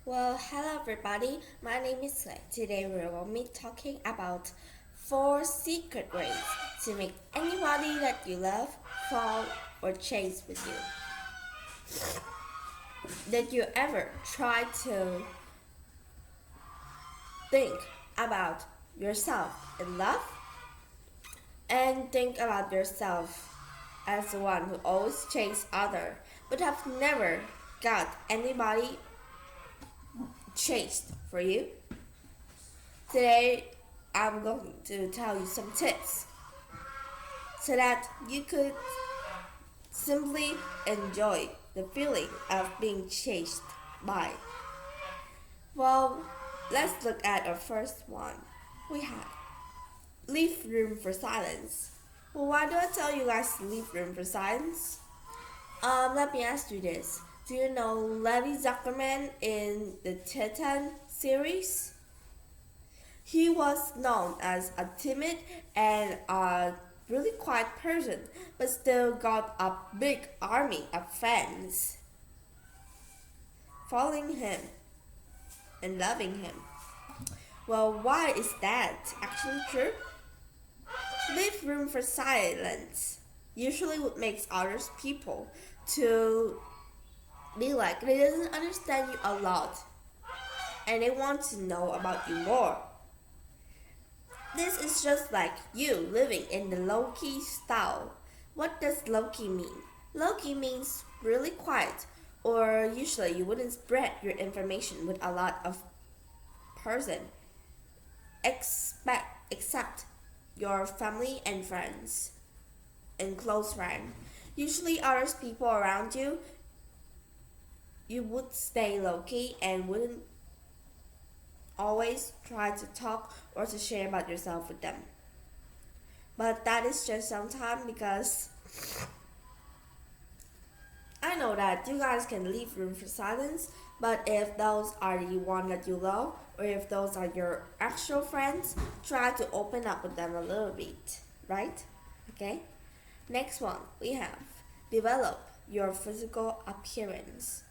Well, hello everybody. My name is Slay. Today we will be talking about 4 secret ways to make anybody that you love fall or chase with you. Did you ever try to think about yourself in love and think about yourself as the one who always chase other but have never got anybody chased for you? Today I'm going to tell you some tips so that you could simply enjoy the feeling of being chased by. Well, let's look at our first one. We have leave room for silence. Well, why do I tell you guys to leave room for silence? Let me ask you this. Do you know Levi Zuckerman in the Titan series? He was known as a timid and a really quiet person, but still got a big army of fans following him and loving him. Well, why is that actually true? Leave room for silence usually what makes others people to be like they doesn't understand you a lot and they want to know about you more. This is just like you living in the low-key style. What does low-key mean? Low-key means really quiet, or usually you wouldn't spread your information with a lot of person, except your family and friends and close friends. Usually others people around you, you would stay low-key and wouldn't always try to talk or to share about yourself with them. But that is just sometimes because I know that you guys can leave room for silence, but if those are the one that you love or if those are your actual friends, try to open up with them a little bit, right? Okay? Next one we have develop your physical appearance.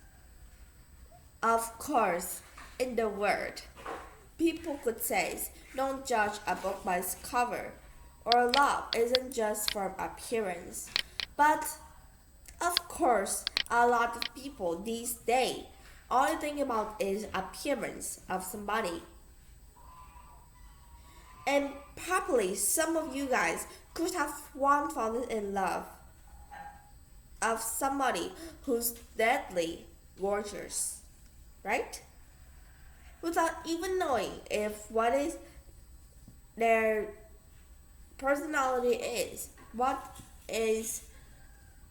Of course, in the word, people could say, don't judge a book by its cover, or love isn't just from appearance. But, of course, a lot of people these days, all they think about is appearance of somebody. And probably some of you guys could have once fallen in love of somebody who's deadly gorgeous, right? Without even knowing if what is their personality is, what is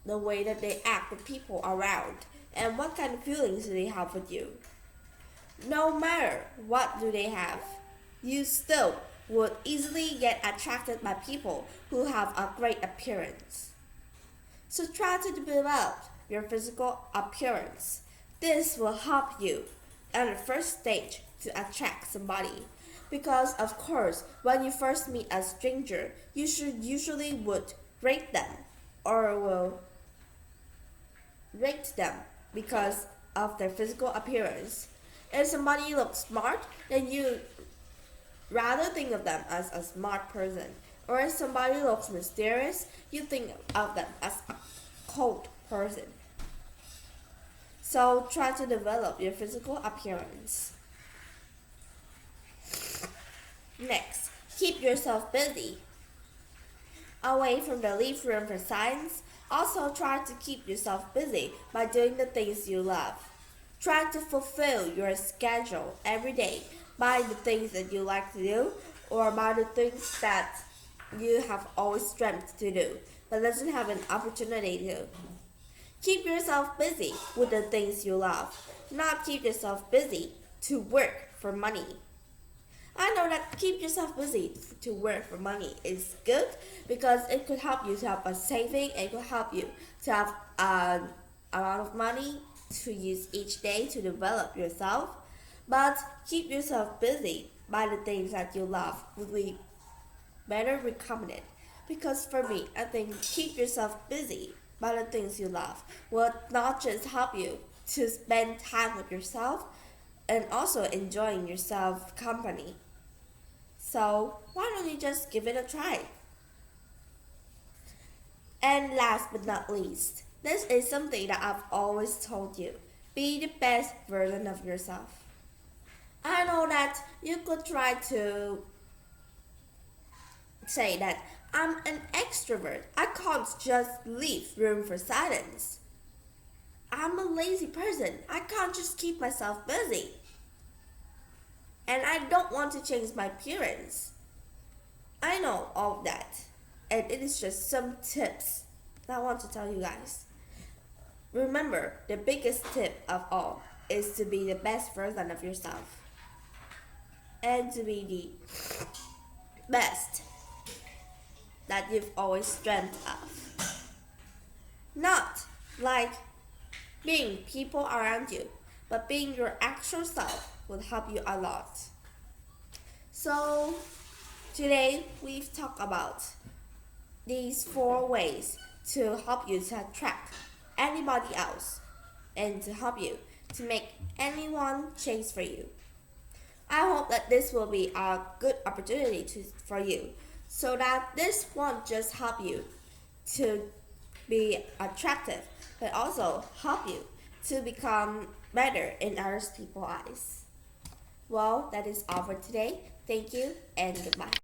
the way that they act with people around, and what kind of feelings do they have with you. No matter what do they have, you still would easily get attracted by people who have a great appearance. So try to develop your physical appearance. This will help you at the first stage to attract somebody. Because of course, when you first meet a stranger, you should usually would rate them or will rate them because of their physical appearance. If somebody looks smart, then you rather think of them as a smart person. Or if somebody looks mysterious, you think of them as a cold person. So try to develop your physical appearance. Next, keep yourself busy. Away from the leave room for science, also try to keep yourself busy by doing the things you love. Try to fulfill your schedule every day by the things that you like to do or by the things that you have always dreamt to do but doesn't have an opportunity to. Keep yourself busy with the things you love, not keep yourself busy to work for money. I know that keep yourself busy to work for money is good because it could help you to have a saving. It could help you to have a amount of money to use each day to develop yourself. But keep yourself busy by the things that you love would be better recommended. Because for me, I think keep yourself busy by the things you love will not just help you to spend time with yourself and also enjoying yourself company. So why don't you just give it a try? And last but not least, this is something that I've always told you. Be the best version of yourself. I know that you could try to say that I'm an extrovert. I can't just leave room for silence. I'm a lazy person. I can't just keep myself busy. And I don't want to change my appearance. I know all that. And it is just some tips that I want to tell you guys. Remember, the biggest tip of all is to be the best version of yourself. And to be the best that you've always dreamt of. Not like being people around you, but being your actual self will help you a lot. So, today we've talked about these 4 ways to help you to attract anybody else and to help you to make anyone change for you. I hope that this will be a good opportunity for you so that this won't just help you to be attractive but also help you to become better in other people's eyes. Well, that is all for today. Thank you and goodbye.